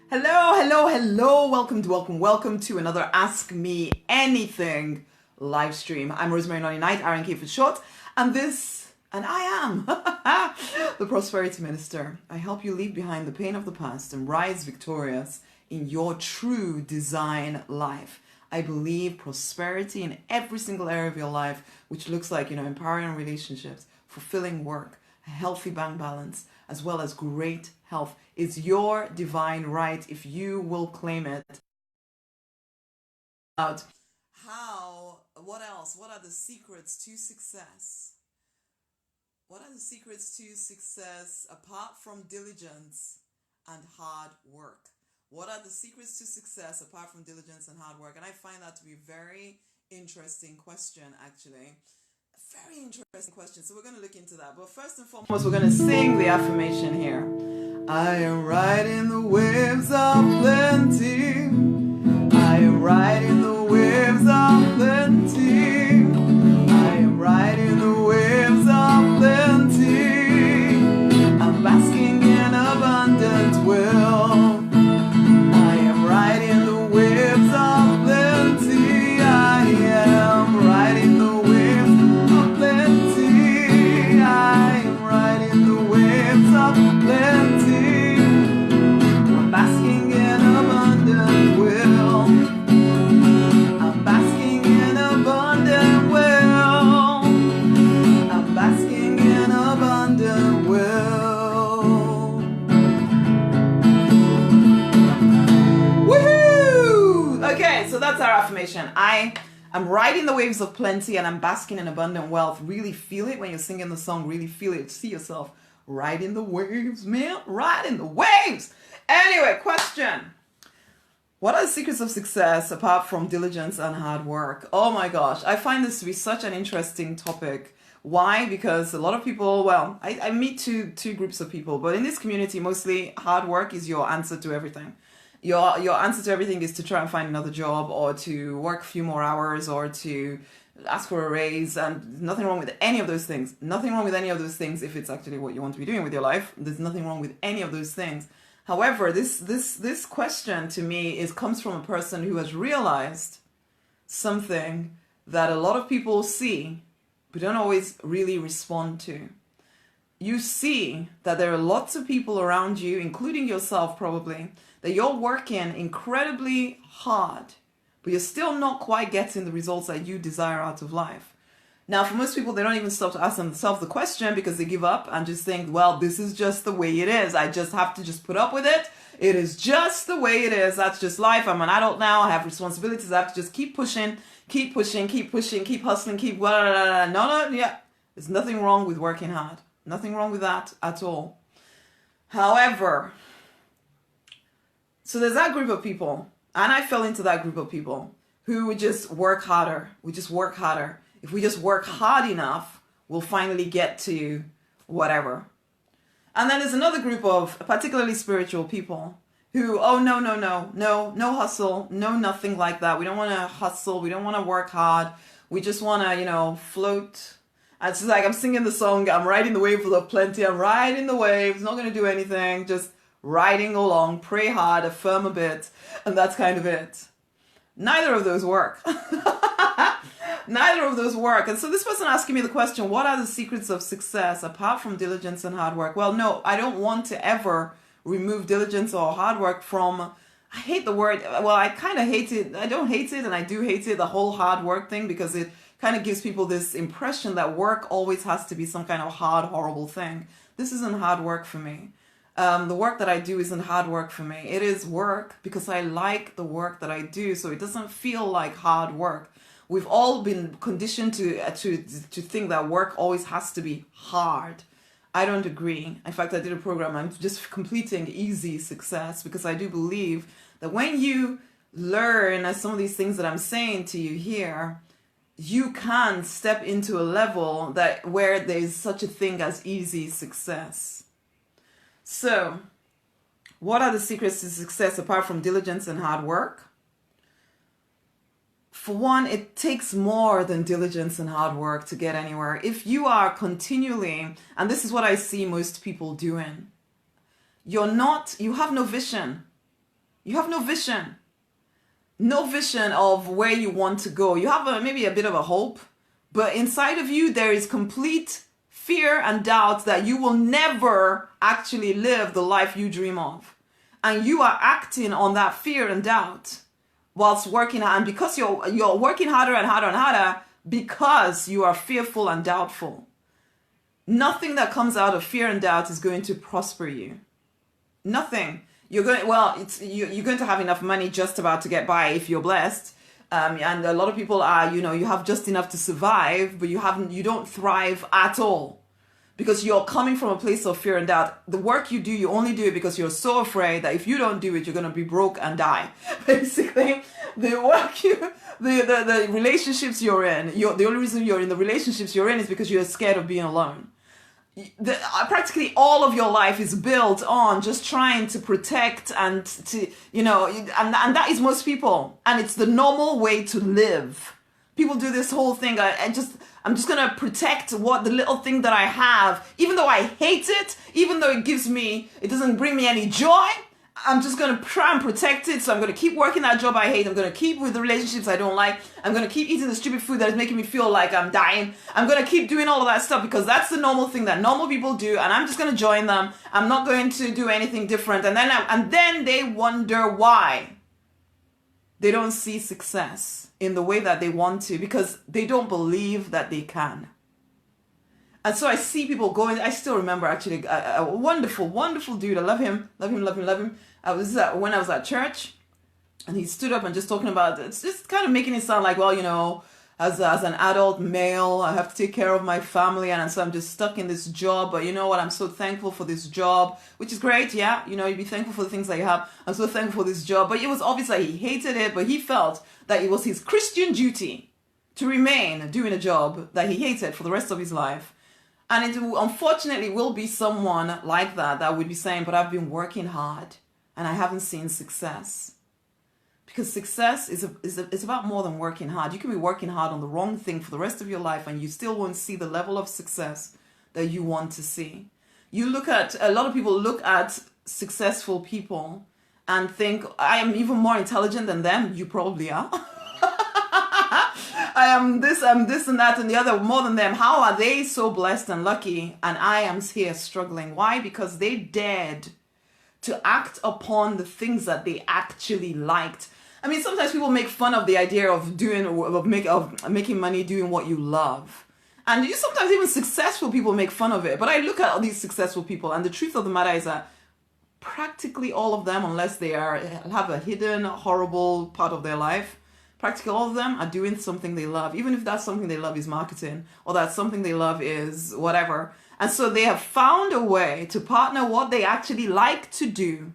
Hello, hello, hello. Welcome to another Ask Me Anything live stream. I'm Rosemary, Nonny, RNK for short, and I am the Prosperity Minister. I help you leave behind the pain of the past and rise victorious in your true design life. I believe prosperity in every single area of your life, which looks like, empowering relationships, fulfilling work, a healthy bank balance, as well as great health, is your divine right if you will claim it. What else? What are the secrets to success? What are the secrets to success apart from diligence and hard work? What are the secrets to success apart from diligence and hard work? And I find that to be a very interesting question, actually. A very interesting question. So we're going to look into that. But first and foremost, we're going to sing the affirmation here. I am riding the waves of plenty. I am riding the waves of plenty. I am riding the waves of plenty. I'm basking in abundant wealth. I am riding the waves of plenty. I am riding the waves of plenty. I am riding the waves of plenty. I'm basking in abundant wealth. I'm basking in abundant wealth. I'm basking in abundant wealth. Woohoo! Okay, so that's our affirmation. I'm riding the waves of plenty and I'm basking in abundant wealth. Really feel it when you're singing the song. Really feel it. See yourself riding the waves, man. Riding the waves. Anyway, question. What are the secrets of success apart from diligence and hard work? Oh my gosh, I find this to be such an interesting topic. Why? Because a lot of people, well, I meet two groups of people, but in this community, mostly hard work is your answer to everything. Your answer to everything is to try and find another job or to work a few more hours or to ask for a raise, and nothing wrong with any of those things. Nothing wrong with any of those things if it's actually what you want to be doing with your life. There's nothing wrong with any of those things. However, this question to me comes from a person who has realized something that a lot of people see but don't always really respond to. You see that there are lots of people around you, including yourself probably, that you're working incredibly hard, but you're still not quite getting the results that you desire out of life. Now, for most people, they don't even stop to ask themselves the question because they give up and just think, well, this is just the way it is. I just have to just put up with it. It is just the way it is. That's just life. I'm an adult now. I have responsibilities. I have to just keep pushing, keep hustling, keep blah, blah, blah, blah. No, yeah. There's nothing wrong with working hard. Nothing wrong with that at all. However, so there's that group of people, and I fell into that group of people who would just work harder. We just work harder. If we just work hard enough, we'll finally get to whatever. And then there's another group of particularly spiritual people who, oh, no hustle, no nothing like that. We don't want to hustle. We don't want to work hard. We just want to, float. And it's like I'm singing the song, I'm riding the waves of plenty. I'm riding the waves, not going to do anything, just riding along, pray hard, affirm a bit, and that's kind of it. Neither of those work. Neither of those work. And so this person asking me the question, what are the secrets of success apart from diligence and hard work? Well, no, I don't want to ever remove diligence or hard work from, I hate the word, well, I kind of hate it. I don't hate it and I do hate it, the whole hard work thing, because it kind of gives people this impression that work always has to be some kind of hard, horrible thing. This isn't hard work for me. The work that I do isn't hard work for me. It is work because I like the work that I do, so it doesn't feel like hard work. We've all been conditioned to think that work always has to be hard. I don't agree. In fact, I did a program, I'm just completing easy success, because I do believe that when you learn some of these things that I'm saying to you here, you can step into a level where there's such a thing as easy success. So, what are the secrets to success apart from diligence and hard work? For one, it takes more than diligence and hard work to get anywhere. If you are continually, and this is what I see most people doing, you have no vision. You have no vision. No vision of where you want to go. You have maybe a bit of a hope, but inside of you there is complete fear and doubt that you will never actually live the life you dream of. And you are acting on that fear and doubt whilst working hard. And because you're working harder and harder and harder because you are fearful and doubtful. Nothing that comes out of fear and doubt is going to prosper you. Nothing. You're going to have enough money just about to get by if you're blessed. And a lot of people are, you have just enough to survive, but you don't thrive at all because you're coming from a place of fear and doubt. The work you do, you only do it because you're so afraid that if you don't do it, you're going to be broke and die. Basically, the relationships you're in, the only reason you're in the relationships you're in is because you're scared of being alone. Practically all of your life is built on just trying to protect and to, and that is most people. And it's the normal way to live. People do this whole thing. I'm just going to protect the little thing that I have, even though I hate it, even though it doesn't bring me any joy. I'm just going to try and protect it. So I'm going to keep working that job I hate. I'm going to keep with the relationships I don't like. I'm going to keep eating the stupid food that is making me feel like I'm dying. I'm going to keep doing all of that stuff because that's the normal thing that normal people do. And I'm just going to join them. I'm not going to do anything different. And then they wonder why they don't see success in the way that they want to because they don't believe that they can. And so I see people going. I still remember actually a wonderful, wonderful dude. I love him. I was when I was at church, and he stood up and just talking about it's just kind of making it sound like, well, as an adult male, I have to take care of my family, and so I'm just stuck in this job. But you know what? I'm so thankful for this job, which is great. Yeah, you be thankful for the things that you have. I'm so thankful for this job. But it was obvious that he hated it, but he felt that it was his Christian duty to remain doing a job that he hated for the rest of his life. And it unfortunately will be someone like that would be saying, but I've been working hard and I haven't seen success. Because success is about more than working hard. You can be working hard on the wrong thing for the rest of your life and you still won't see the level of success that you want to see. A lot of people look at successful people and think, I am even more intelligent than them. You probably are. I'm this and that and the other more than them. How are they so blessed and lucky? And I am here struggling. Why? Because they dared to act upon the things that they actually liked. I mean, sometimes people make fun of the idea of making money doing what you love. And sometimes even successful people make fun of it. But I look at all these successful people and the truth of the matter is that practically all of them, unless they have a hidden, horrible part of their life, practically all of them are doing something they love, even if that something they love is marketing or that something they love is whatever. And so they have found a way to partner what they actually like to do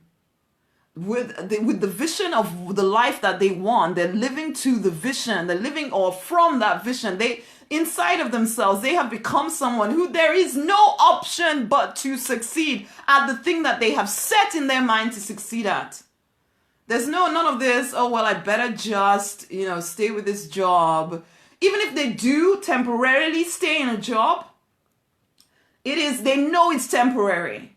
with the vision of the life that they want. They're living to the vision. They're living or from that vision. Inside of themselves, they have become someone who there is no option but to succeed at the thing that they have set in their mind to succeed at. There's none of this, oh, well, I better just, stay with this job. Even if they do temporarily stay in a job, they know it's temporary.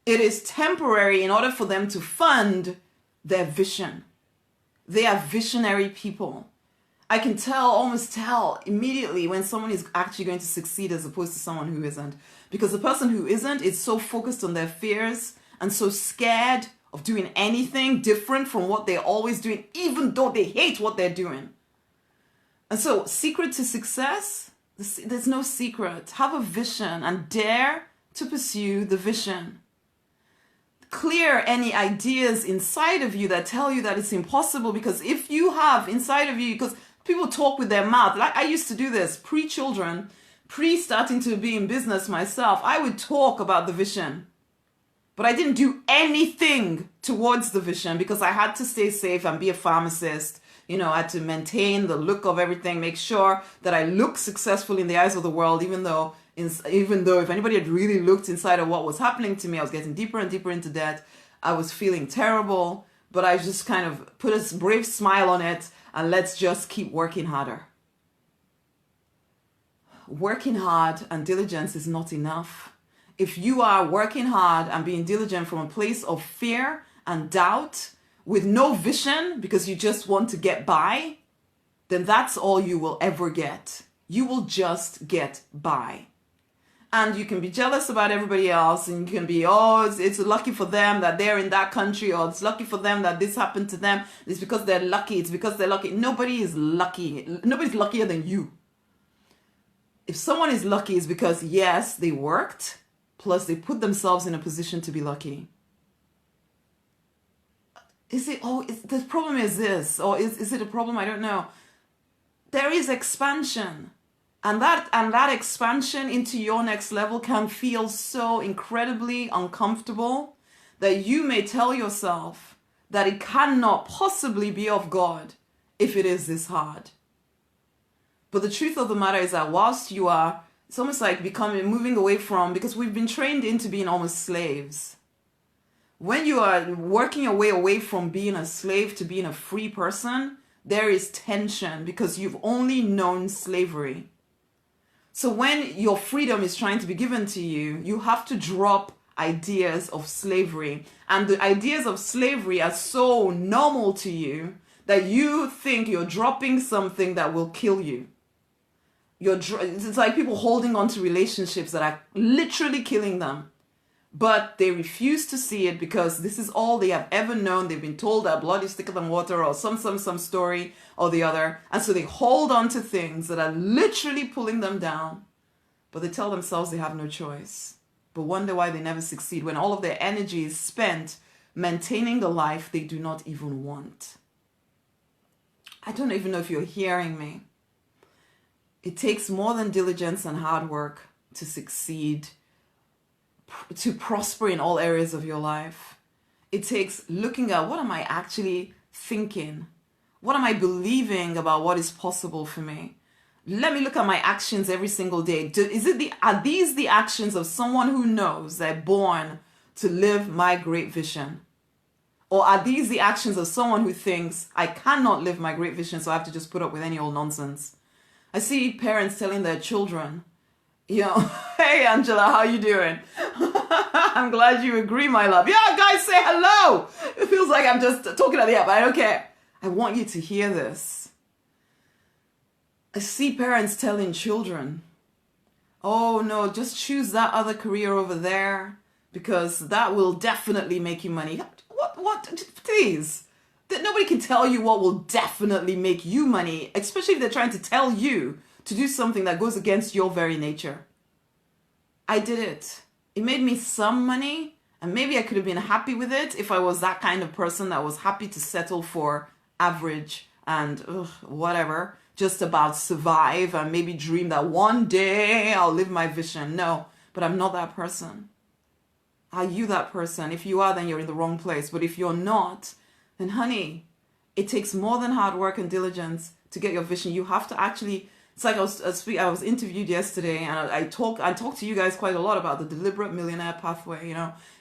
It is temporary in order for them to fund their vision. They are visionary people. I can almost tell immediately when someone is actually going to succeed as opposed to someone who isn't. Because the person who isn't is so focused on their fears and so scared of doing anything different from what they're always doing, even though they hate what they're doing. And so, secret to success? There's no secret. Have a vision and dare to pursue the vision. Clear any ideas inside of you that tell you that it's impossible, because if you have inside of you, because people talk with their mouth, like I used to do this pre-children, pre-starting to be in business myself, I would talk about the vision. But I didn't do anything towards the vision because I had to stay safe and be a pharmacist. I had to maintain the look of everything, make sure that I look successful in the eyes of the world, even though if anybody had really looked inside of what was happening to me, I was getting deeper and deeper into debt. I was feeling terrible, but I just kind of put a brave smile on it and let's just keep working harder. Working hard and diligence is not enough. If you are working hard and being diligent from a place of fear and doubt, with no vision because you just want to get by, then that's all you will ever get. You will just get by. And you can be jealous about everybody else, and you can be, oh, it's lucky for them that they're in that country, or it's lucky for them that this happened to them. It's because they're lucky. It's because they're lucky. Nobody is lucky. Nobody's luckier than you. If someone is lucky, it's because, yes, they worked, plus they put themselves in a position to be lucky. Is it, the problem is this, or is it a problem? I don't know. There is expansion. And that expansion into your next level can feel so incredibly uncomfortable that you may tell yourself that it cannot possibly be of God if it is this hard. But the truth of the matter is that whilst you are, it's almost like moving away from, because we've been trained into being almost slaves. When you are working your way away from being a slave to being a free person, there is tension because you've only known slavery. So when your freedom is trying to be given to you, you have to drop ideas of slavery. And the ideas of slavery are so normal to you that you think you're dropping something that will kill you. It's like people holding on to relationships that are literally killing them. But they refuse to see it because this is all they have ever known. They've been told that blood is thicker than water, or some story or the other. And so they hold on to things that are literally pulling them down. But they tell themselves they have no choice. But wonder why they never succeed when all of their energy is spent maintaining the life they do not even want. I don't even know if you're hearing me. It takes more than diligence and hard work to succeed, to prosper in all areas of your life. It takes looking at, what am I actually thinking? What am I believing about what is possible for me? Let me look at my actions every single day. Are these the actions of someone who knows they're born to live my great vision? Or are these the actions of someone who thinks, I cannot live my great vision, so I have to just put up with any old nonsense? I see parents telling their children, hey Angela, how you doing? I'm glad you agree, my love. Yeah, guys, say hello. It feels like I'm just talking at the app. I don't care. I want you to hear this. I see parents telling children, oh no, just choose that other career over there because that will definitely make you money. What? Please. Nobody can tell you what will definitely make you money, especially if they're trying to tell you to do something that goes against your very nature. I did it. It made me some money, and maybe I could have been happy with it if I was that kind of person that was happy to settle for average and whatever, just about survive and maybe dream that one day I'll live my vision. No, but I'm not that person. Are you that person? If you are, then you're in the wrong place. But if you're not, then honey, it takes more than hard work and diligence to get your vision. You have to actually, it's like I was interviewed yesterday, and I talked to you guys quite a lot about the deliberate millionaire pathway,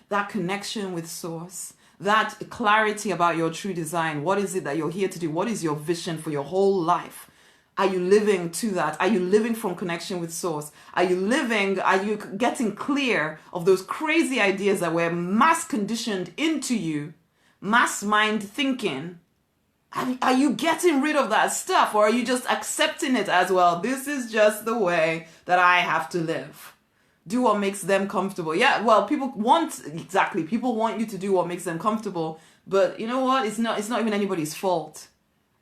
that connection with source, that clarity about your true design. What is it that you're here to do? What is your vision for your whole life? Are you living to that? Are you living from connection with source? Are you getting clear of those crazy ideas that were mass conditioned into you, mass mind thinking? Are you getting rid of that stuff, or are you just accepting it as, well, this is just the way that I have to live? Do what makes them comfortable. Yeah, well, people want you to do what makes them comfortable, but you know what? It's not even anybody's fault.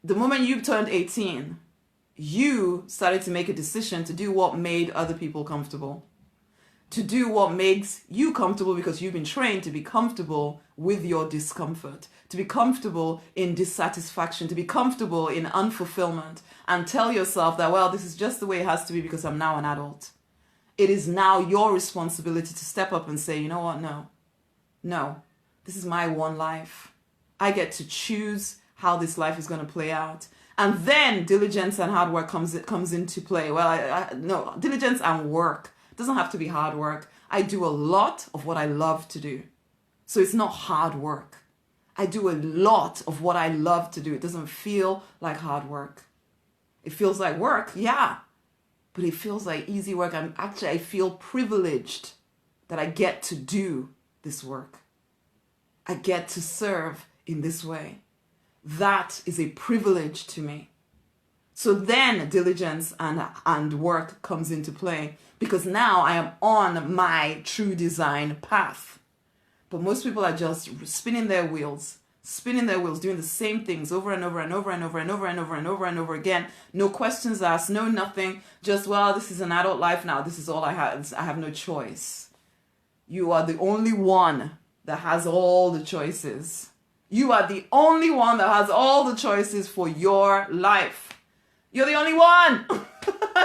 The moment you turned 18, you started to make a decision to do what made other people comfortable. To do what makes you comfortable because you've been trained to be comfortable with your discomfort, to be comfortable in dissatisfaction, to be comfortable in unfulfillment, and tell yourself that, well, this is just the way it has to be because I'm now an adult. It is now your responsibility to step up and say, you know what, no, this is my one life. I get to choose how this life is going to play out. And then diligence and hard work comes into play. Well, no, diligence and work. It doesn't have to be hard work. I do a lot of what I love to do. So it's not hard work. I do a lot of what I love to do. It doesn't feel like hard work. It feels like work, yeah. But it feels like easy work. I feel privileged that I get to do this work. I get to serve in this way. That is a privilege to me. So then diligence and work comes into play, because now I am on my true design path. But most people are just spinning their wheels, doing the same things over and over and over and over and over and over and over and over again. No questions asked, no nothing. Just, well, this is an adult life now. This is all I have. I have no choice. You are the only one that has all the choices. You are the only one that has all the choices for your life. You're the only one.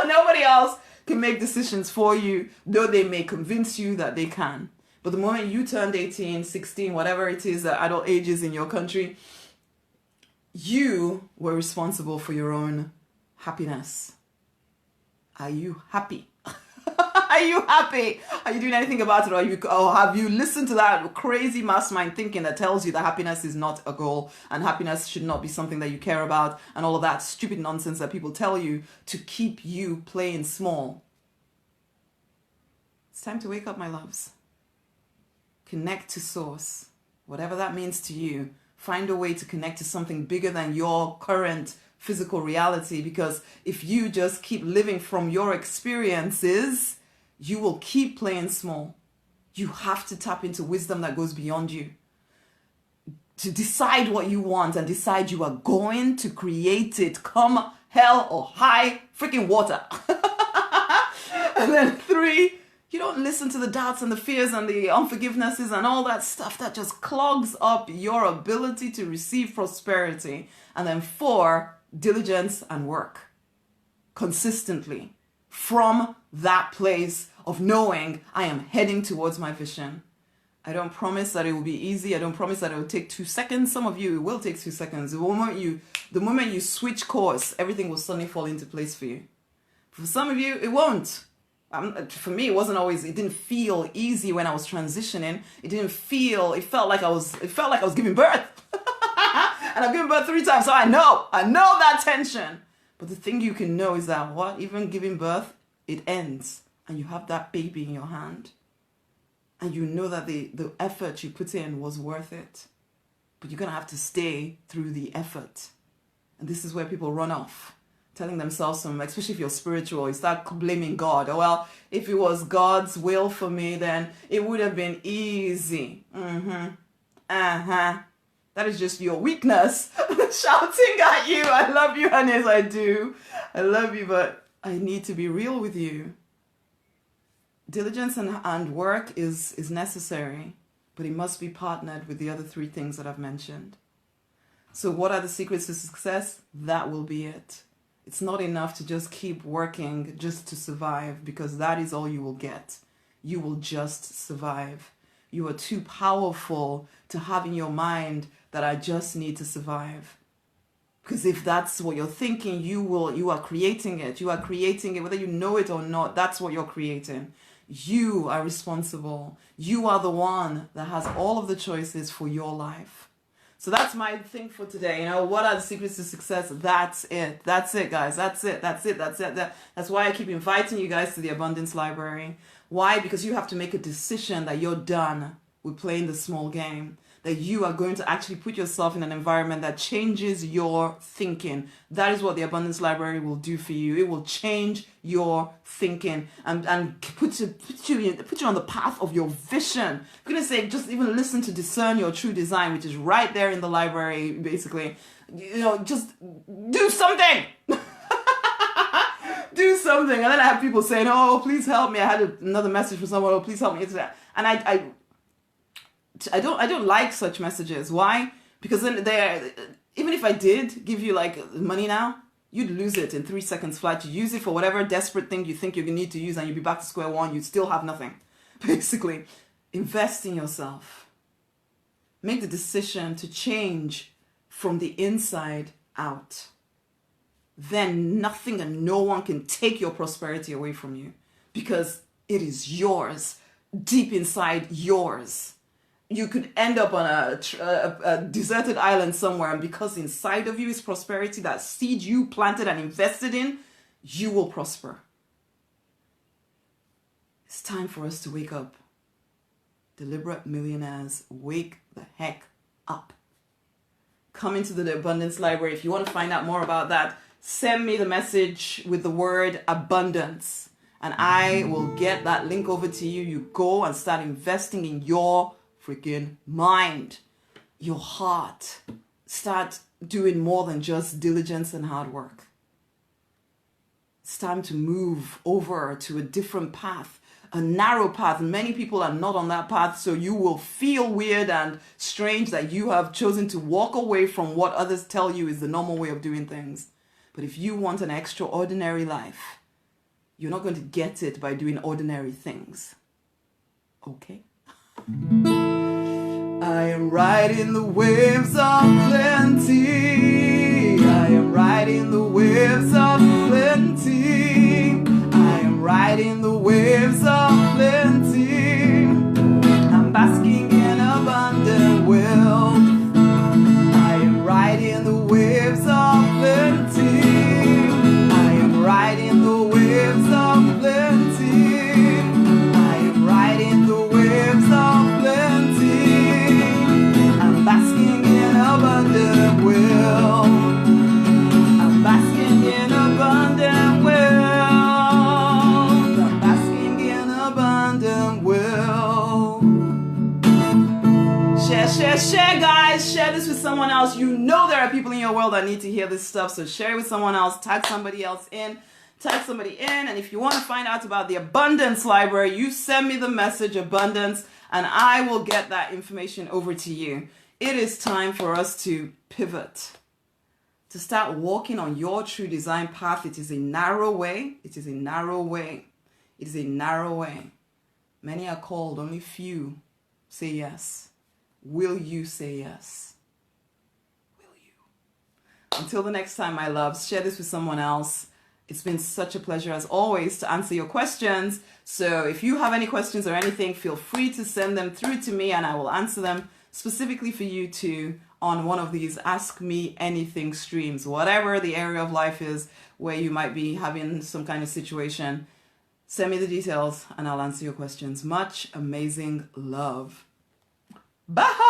Nobody else can make decisions for you, though they may convince you that they can. But the moment you turned 18, 16, whatever it is, the adult ages in your country, you were responsible for your own happiness. Are you happy? Are you happy? Are you doing anything about it? Or have you listened to that crazy mastermind thinking that tells you that happiness is not a goal and happiness should not be something that you care about, and all of that stupid nonsense that people tell you to keep you playing small? It's time to wake up, my loves. Connect to source, whatever that means to you. Find a way to connect to something bigger than your current physical reality, because if you just keep living from your experiences, you will keep playing small. You have to tap into wisdom that goes beyond you. To decide what you want and decide you are going to create it, come hell or high freaking water. And then 3, you don't listen to the doubts and the fears and the unforgivenesses and all that stuff that just clogs up your ability to receive prosperity. And then 4, diligence and work consistently from that place of knowing I am heading towards my vision. I don't promise that it will be easy. I don't promise that it will take 2 seconds. Some of you, it will take 2 seconds. The moment you switch course, everything will suddenly fall into place for you. For some of you, it won't. For me, it didn't feel easy when I was transitioning. It felt like I was giving birth. And I've given birth 3 times, so I know that tension. But the thing you can know is that even giving birth, it ends, and you have that baby in your hand, and you know that the effort you put in was worth it. But you're gonna have to stay through the effort, and this is where people run off, telling themselves especially if you're spiritual, you start blaming God. Oh, well, if it was God's will for me, then it would have been easy. That is just your weakness shouting at you. I love you, honey, as I do. I love you, but I need to be real with you. Diligence and work is necessary, but it must be partnered with the other 3 things that I've mentioned. So what are the secrets to success? That will be it. It's not enough to just keep working just to survive, because that is all you will get. You will just survive. You are too powerful to have in your mind that I just need to survive. Because if that's what you're thinking, you are creating it. You are creating it, whether you know it or not. That's what you're creating. You are responsible. You are the one that has all of the choices for your life. So that's my thing for today. What are the secrets to success? That's it. That's it, guys. That's it. That's why I keep inviting you guys to the Abundance Library. Why? Because you have to make a decision that you're done with playing the small game. That you are going to actually put yourself in an environment that changes your thinking. That is what the Abundance Library will do for you. It will change your thinking and put you on the path of your vision. I'm going to say, just even listen to Discern Your True Design, which is right there in the library, basically. Just do something. Do something. And then I have people saying, oh, please help me. I had another message from someone, oh, please help me. And I don't like such messages. Why? Because then even if I did give you like money now, you'd lose it in 3 seconds flat. You use it for whatever desperate thing you think you need to use, and you'd be back to square one. You'd still have nothing. Basically, invest in yourself. Make the decision to change from the inside out. Then nothing and no one can take your prosperity away from you, because it is yours, deep inside yours. You could end up on a deserted island somewhere, and because inside of you is prosperity, that seed you planted and invested in, you will prosper. It's time for us to wake up. Deliberate millionaires, wake the heck up. come into the Abundance Library. If you want to find out more about that, send me the message with the word abundance, and I will get that link over to you. You go and start investing in your freaking mind, your heart. Start doing more than just diligence and hard work. It's time to move over to a different path, a narrow path. Many people are not on that path, so you will feel weird and strange that you have chosen to walk away from what others tell you is the normal way of doing things. But if you want an extraordinary life, you're not going to get it by doing ordinary things. Okay? I am riding the waves of plenty. I am riding the waves of plenty. I am riding the waves of plenty. I'm basking in abundant wealth. I am riding the waves of plenty. I am riding the waves of plenty. I am riding the waves of plenty. I'm basking in abundant wealth. I'm basking in abundant wealth. I'm basking in abundant wealth. Share, guys. Share this with someone else. You know there are people in your world that need to hear this stuff, so share it with someone else. Tag somebody else in. Tag somebody in. And if you want to find out about the Abundance Library, you send me the message abundance, and I will get that information over to you. It is time for us to pivot, to start walking on your true design path. It is a narrow way. It is a narrow way. It is a narrow way. Many are called, only few say yes. Will you say yes? Will you? Until the next time, my loves, share this with someone else. It's been such a pleasure, as always, to answer your questions. So if you have any questions or anything, feel free to send them through to me, and I will answer them specifically for you too on one of these Ask Me Anything streams. Whatever the area of life is where you might be having some kind of situation, send me the details and I'll answer your questions. Much amazing love. Bye!